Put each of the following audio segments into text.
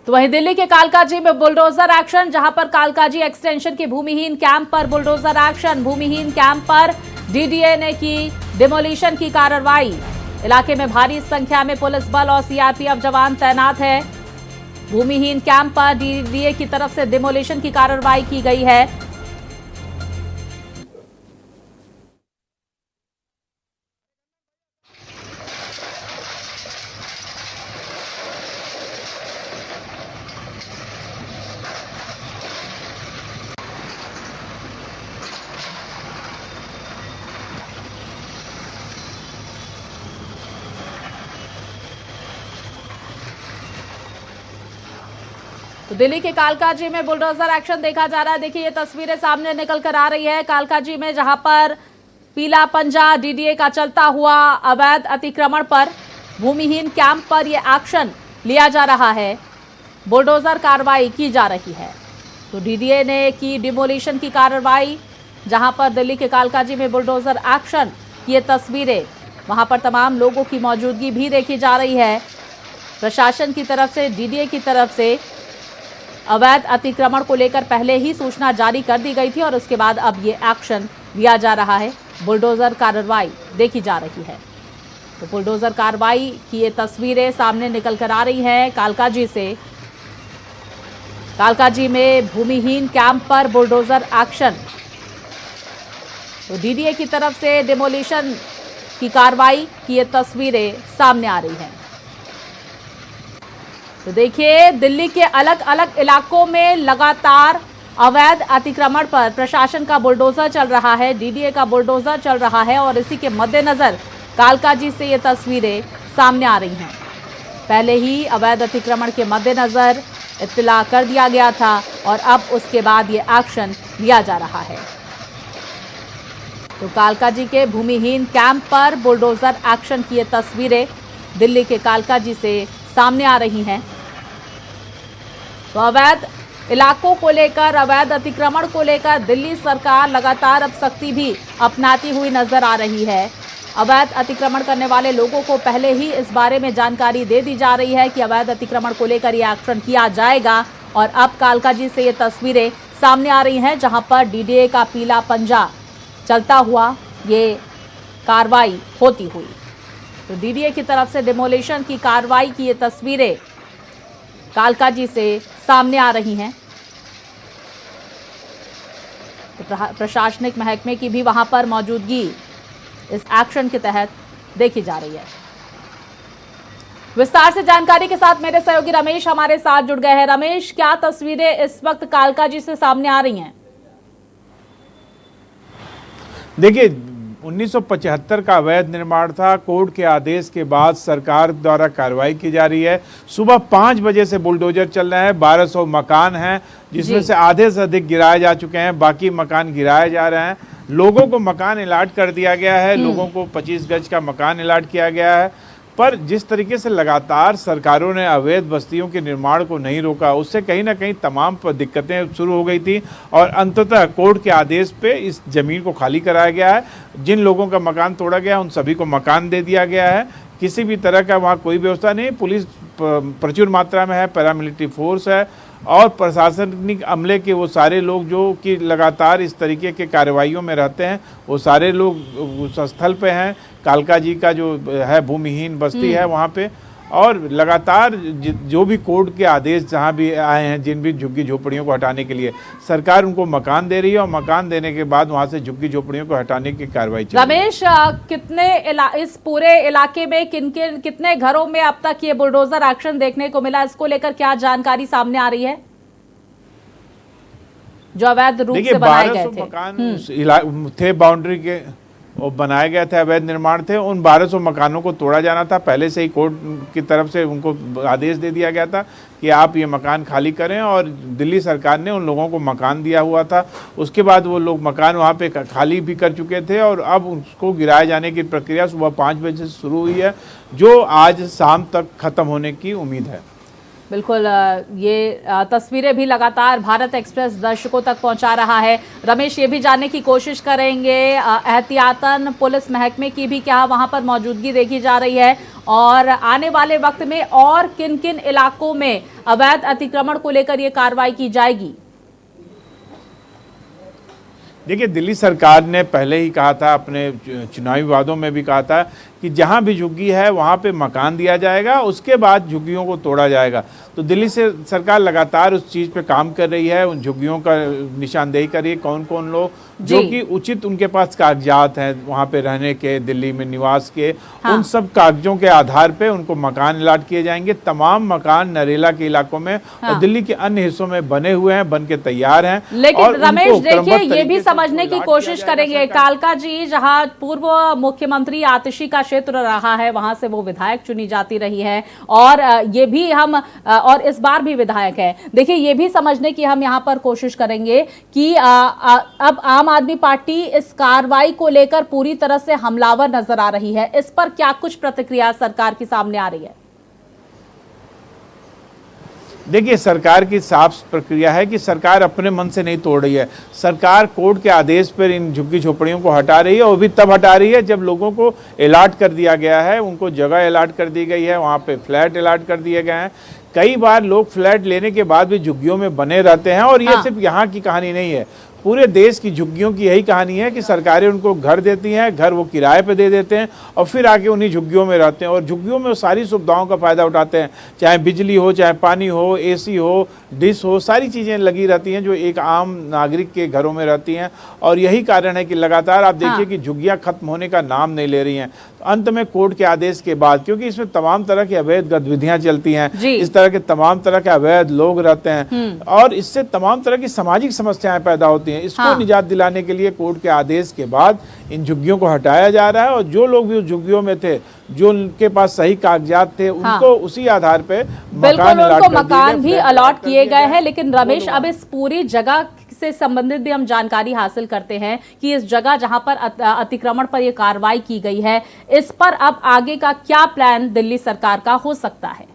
तो वहीं दिल्ली के कालकाजी में बुलडोजर एक्शन, जहां पर कालकाजी एक्सटेंशन के भूमिहीन कैंप पर बुलडोजर एक्शन। भूमिहीन कैंप पर डीडीए ने की डिमोलिशन की कार्रवाई। इलाके में भारी संख्या में पुलिस बल और सीआरपीएफ जवान तैनात है। भूमिहीन कैंप पर डीडीए की तरफ से डिमोलिशन की कार्रवाई की गई है। तो दिल्ली के कालकाजी में बुलडोजर एक्शन देखा जा रहा है। देखिए ये तस्वीरें सामने निकल कर आ रही है कालकाजी में, जहां पर पीला पंजा डीडीए का चलता हुआ अवैध अतिक्रमण पर भूमिहीन कैंप पर यह एक्शन लिया जा रहा है। बुलडोजर कार्रवाई की जा रही है। तो डीडीए ने की डिमोलिशन की कार्रवाई, जहां पर दिल्ली के कालकाजी में बुलडोजर एक्शन की ये तस्वीरें, वहां पर तमाम लोगों की मौजूदगी भी देखी जा रही है। प्रशासन की तरफ से, डीडीए की तरफ से अवैध अतिक्रमण को लेकर पहले ही सूचना जारी कर दी गई थी और उसके बाद अब ये एक्शन लिया जा रहा है। बुलडोजर कार्रवाई देखी जा रही है। तो बुलडोजर कार्रवाई की ये तस्वीरें सामने निकल कर आ रही हैं कालकाजी से। कालकाजी में भूमिहीन कैंप पर बुलडोजर एक्शन। तो डीडीए की तरफ से डिमोलिशन की कार्रवाई की ये तस्वीरें सामने आ रही हैं। तो देखिए दिल्ली के अलग अलग इलाकों में लगातार अवैध अतिक्रमण पर प्रशासन का बुलडोजर चल रहा है, डीडीए का बुलडोजर चल रहा है और इसी के मद्देनजर कालकाजी से ये तस्वीरें सामने आ रही हैं। पहले ही अवैध अतिक्रमण के मद्देनजर इत्तला कर दिया गया था और अब उसके बाद ये एक्शन लिया जा रहा है। तो कालकाजी के भूमिहीन कैंप पर बुलडोजर एक्शन की ये तस्वीरें दिल्ली के कालकाजी से सामने आ रही हैं। तो अवैध इलाकों को लेकर, अवैध अतिक्रमण को लेकर दिल्ली सरकार लगातार अब सख्ती भी अपनाती हुई नजर आ रही है। अवैध अतिक्रमण करने वाले लोगों को पहले ही इस बारे में जानकारी दे दी जा रही है कि अवैध अतिक्रमण को लेकर ये एक्शन किया जाएगा। और अब कालकाजी से ये तस्वीरें सामने आ रही हैं, जहां पर डीडीए का पीला पंजा चलता हुआ ये कार्रवाई होती हुई। तो डीडीए की तरफ से डिमोलिशन की कार्रवाई की ये तस्वीरें कालकाजी से सामने आ रही हैं। तो प्रशासनिक महकमे की भी वहां पर मौजूदगी इस एक्शन के तहत देखी जा रही है। विस्तार से जानकारी के साथ मेरे सहयोगी रमेश हमारे साथ जुड़ गए हैं। रमेश, क्या तस्वीरें इस वक्त कालकाजी से सामने आ रही हैं? देखिए 1975 का अवैध निर्माण था। कोर्ट के आदेश के बाद सरकार द्वारा कार्रवाई की जा रही है। सुबह 5 बजे से बुलडोजर चल रहा है। 1200 मकान हैं, जिसमें से आधे से अधिक गिराए जा चुके हैं, बाकी मकान गिराए जा रहे हैं। लोगों को मकान अलाट कर दिया गया है, लोगों को 25 गज का मकान अलाट किया गया है। पर जिस तरीके से लगातार सरकारों ने अवैध बस्तियों के निर्माण को नहीं रोका, उससे कहीं ना कहीं तमाम दिक्कतें शुरू हो गई थी और अंततः कोर्ट के आदेश पे इस ज़मीन को खाली कराया गया है। जिन लोगों का मकान तोड़ा गया उन सभी को मकान दे दिया गया है। किसी भी तरह का वहाँ कोई व्यवस्था नहीं। पुलिस प्रचुर मात्रा में है, पैरामिलिट्री फोर्स है और प्रशासनिक अमले के वो सारे लोग जो कि लगातार इस तरीके के कार्रवाइयों में रहते हैं, वो सारे लोग उस स्थल पे हैं। कालकाजी का जो है भूमिहीन बस्ती है वहाँ पे, और लगातार जो भी कोर्ट के आदेश जहाँ भी आए हैं, जिन भी झुग्गी झोपड़ियों को हटाने के लिए सरकार उनको मकान दे रही है और मकान देने के बाद वहाँ से झुग्गी झोपड़ियों को हटाने की कार्रवाई चल रही है। रमेश, इस पूरे इलाके में कितने घरों में अब तक ये बुलडोजर एक्शन देखने को मिला? इसको लेकर क्या जानकारी सामने आ रही है जो अवैध रूप से बनाए गए थे? मकान थे बाउंड्री के और बनाए गए थे, अवैध निर्माण थे। उन 1200 मकानों को तोड़ा जाना था। पहले से ही कोर्ट की तरफ से उनको आदेश दे दिया गया था कि आप ये मकान खाली करें और दिल्ली सरकार ने उन लोगों को मकान दिया हुआ था। उसके बाद वो लोग मकान वहाँ पे खाली भी कर चुके थे और अब उसको गिराए जाने की प्रक्रिया सुबह 5 बजे से शुरू हुई है, जो आज शाम तक ख़त्म होने की उम्मीद है। बिल्कुल ये तस्वीरें भी लगातार भारत एक्सप्रेस दर्शकों तक पहुंचा रहा है। रमेश, ये भी जानने की कोशिश करेंगे एहतियातन पुलिस महकमे की भी क्या वहां पर मौजूदगी देखी जा रही है और आने वाले वक्त में और किन किन इलाकों में अवैध अतिक्रमण को लेकर ये कार्रवाई की जाएगी? देखिए, दिल्ली सरकार ने पहले ही कहा था, अपने चुनावी वादों में भी कहा था कि जहां भी झुग्गी है वहां पे मकान दिया जाएगा, उसके बाद झुग्गियों को तोड़ा जाएगा। तो दिल्ली से सरकार लगातार उस चीज़ पे काम कर रही है, उन झुग्गियों का निशानदेही कर रही है, कौन कौन लोग जो कि उचित उनके पास कागजात हैं वहां पे रहने के, दिल्ली में निवास के, उन सब कागजों के आधार पे उनको मकान अलाट किए जाएंगे। तमाम मकान नरेला के इलाकों में और दिल्ली के अन्य हिस्सों में बने हुए हैं, बन के तैयार हैं। लेकिन रमेश देखिए, ये भी समझने की कोशिश करेंगे, कालका जी जहां पूर्व मुख्यमंत्री आतिशी का क्षेत्र रहा है, वहां से वो विधायक चुनी जाती रही है और ये भी हम और इस बार भी विधायक है। देखिए, ये भी समझने की हम यहाँ पर कोशिश करेंगे कि अब आम आदमी पार्टी इस कार्रवाई को लेकर पूरी तरह से हमलावर नजर आ रही है। इस पर क्या कुछ प्रतिक्रिया सरकार की सामने आ रही है? देखिए, सरकार की साफ प्रक्रिया है कि सरकार अपने मन से नहीं तोड़ रही है। सरकार कोर्ट के आदेश पर इन झुग्गी झोपड़ियों को हटा रही है और भी तब हटा रही है जब लोगों को अलाट कर दिया गया है, उनको जगह अलाट कर दी गई है, वहाँ पे फ्लैट अलाट कर दिए गए हैं। कई बार लोग फ्लैट लेने के बाद भी झुग्गियों में बने रहते हैं और ये सिर्फ यहाँ की कहानी नहीं है, पूरे देश की झुग्गियों की यही कहानी है कि सरकारें उनको घर देती हैं, घर वो किराए पे दे देते हैं और फिर आके उन्हीं झुग्गियों में रहते हैं और झुग्गियों में वो सारी सुविधाओं का फ़ायदा उठाते हैं, चाहे बिजली हो, चाहे पानी हो, एसी हो, डिश हो, सारी चीज़ें लगी रहती हैं जो एक आम नागरिक के घरों में रहती हैं। और यही कारण है कि लगातार आप देखिए कि झुग्गियाँ खत्म होने का नाम नहीं ले रही हैं। तो अंत में कोर्ट के आदेश के बाद, क्योंकि इसमें तमाम तरह की अवैध गतिविधियाँ चलती हैं, इस तरह के तमाम तरह के अवैध लोग रहते हैं और इससे तमाम तरह की सामाजिक समस्याएं पैदा होती हैं। इसको निजात दिलाने के लिए कोर्ट के आदेश के बाद इन झुग्गियों को हटाया जा रहा है और जो लोग भी उस झुग्गियों में थे, जो उनके पास सही कागजात थे, उनको उसी आधार पे मकान भी अलॉट किए गए हैं। लेकिन रमेश, अब इस पूरी जगह से संबंधित भी हम जानकारी हासिल करते हैं कि इस जगह जहां पर अतिक्रमण पर यह कार्रवाई की गई है, इस पर अब आगे का क्या प्लान दिल्ली सरकार का हो सकता है?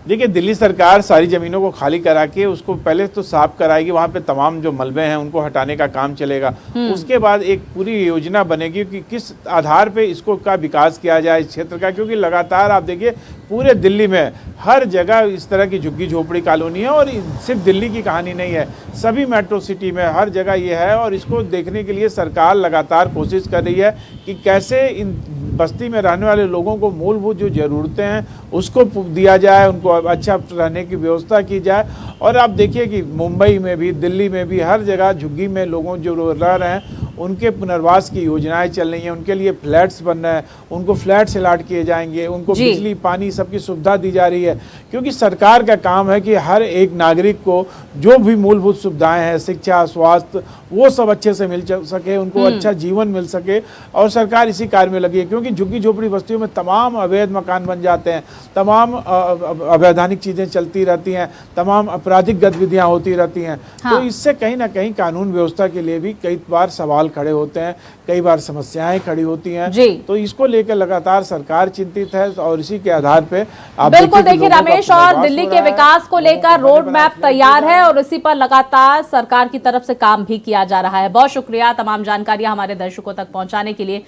देखिए, दिल्ली सरकार सारी ज़मीनों को खाली करा के उसको पहले तो साफ कराएगी, वहाँ पे तमाम जो मलबे हैं उनको हटाने का काम चलेगा। उसके बाद एक पूरी योजना बनेगी कि किस आधार पे इसको का विकास किया जाए इस क्षेत्र का, क्योंकि लगातार आप देखिए पूरे दिल्ली में हर जगह इस तरह की झुग्गी झोपड़ी कॉलोनी है और सिर्फ दिल्ली की कहानी नहीं है, सभी मेट्रो सिटी में हर जगह ये है। और इसको देखने के लिए सरकार लगातार कोशिश कर रही है कि कैसे इन बस्ती में रहने वाले लोगों को मूलभूत जो ज़रूरतें हैं उसको दिया जाए, उनको अच्छा रहने की व्यवस्था की जाए। और आप देखिए कि मुंबई में भी, दिल्ली में भी हर जगह झुग्गी में लोगों जो रह रहे हैं उनके पुनर्वास की योजनाएं चल रही हैं, उनके लिए फ्लैट्स बन रहे हैं, उनको फ्लैट्स अलाट किए जाएंगे, उनको बिजली पानी सबकी सुविधा दी जा रही है। क्योंकि सरकार का काम है कि हर एक नागरिक को जो भी मूलभूत सुविधाएं हैं, शिक्षा, स्वास्थ्य, वो सब अच्छे से मिल सके, उनको अच्छा जीवन मिल सके और सरकार इसी कार्य में लगी है। क्योंकि झुग्गी झोपड़ी बस्तियों में तमाम अवैध मकान बन जाते हैं, तमाम अवैधानिक चीज़ें चलती रहती हैं, तमाम आपराधिक गतिविधियाँ होती रहती हैं। तो इससे कहीं ना कहीं कानून व्यवस्था के लिए भी कई बार सवाल खड़े होते हैं, कई बार समस्याएं खड़ी होती हैं। तो इसको लेकर लगातार सरकार चिंतित है और इसी के आधार पे आप बिल्कुल देखिए रमेश, और दिल्ली के विकास को लेकर रोड मैप तैयार है और इसी पर लगातार सरकार की तरफ से काम भी किया जा रहा है। बहुत शुक्रिया तमाम जानकारियां हमारे दर्शकों तक पहुंचाने के लिए।